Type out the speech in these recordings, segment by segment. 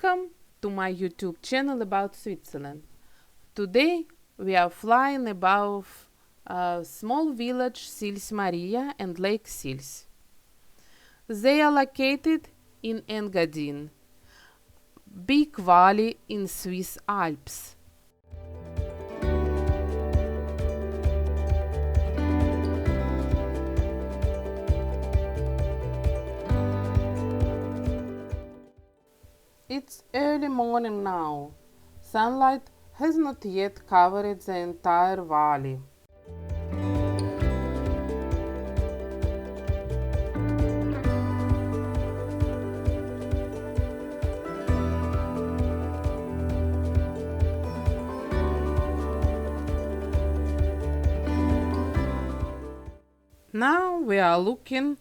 Welcome to my YouTube channel about Switzerland. Today we are flying above a small village Sils Maria and Lake Sils. They are located in Engadin, big valley in Swiss Alps. It's early morning now. Sunlight has not yet covered the entire valley. Now we are looking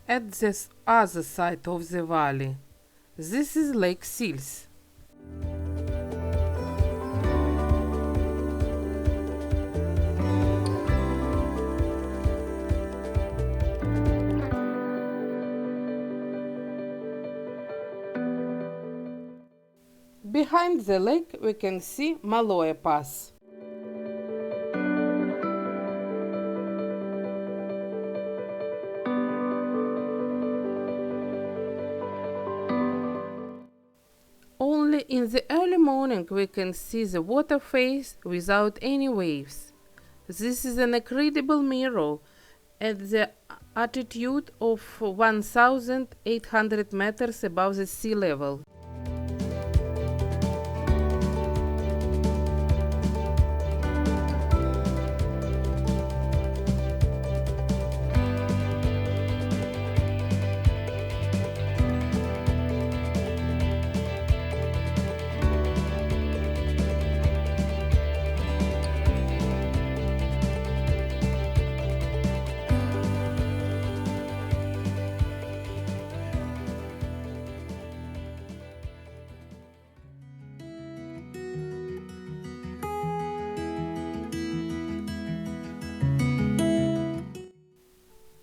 at this other side of the valley. This is Lake Sils. Behind the lake we can see Maloja Pass. Only in the early morning we can see the water face without any waves. This is an incredible mirror at the altitude of 1,800 meters above the sea level.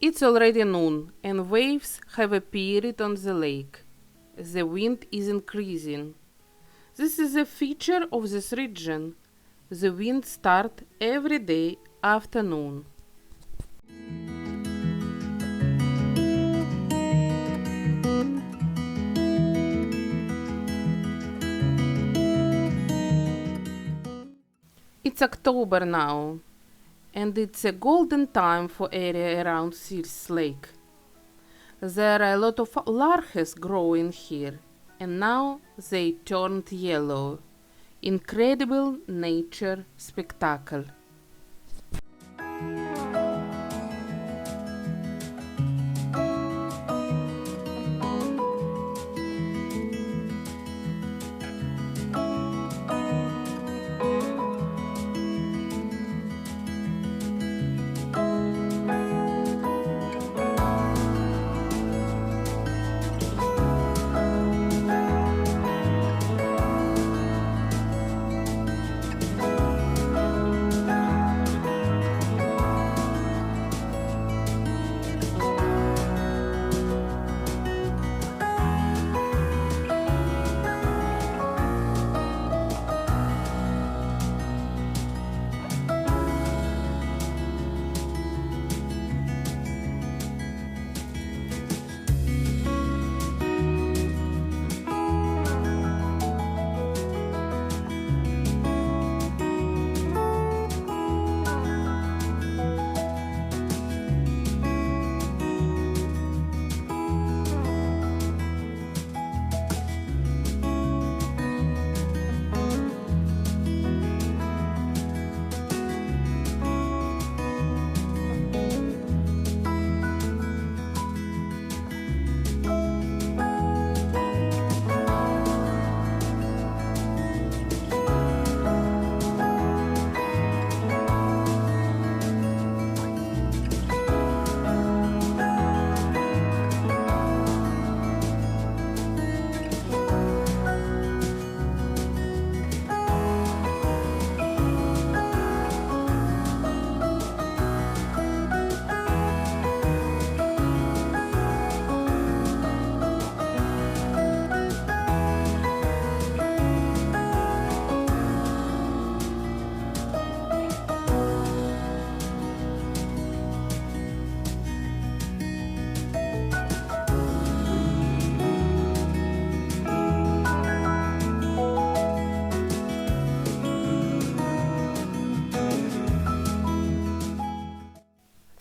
It's already noon and waves have appeared on the lake. The wind is increasing. This is a feature of this region. The wind starts every day afternoon. It's October now, and it's a golden time for area around Sils Lake. There are a lot of larches growing here, and now they turned yellow. Incredible nature spectacle.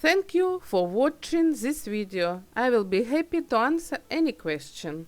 Thank you for watching this video. I will be happy to answer any question.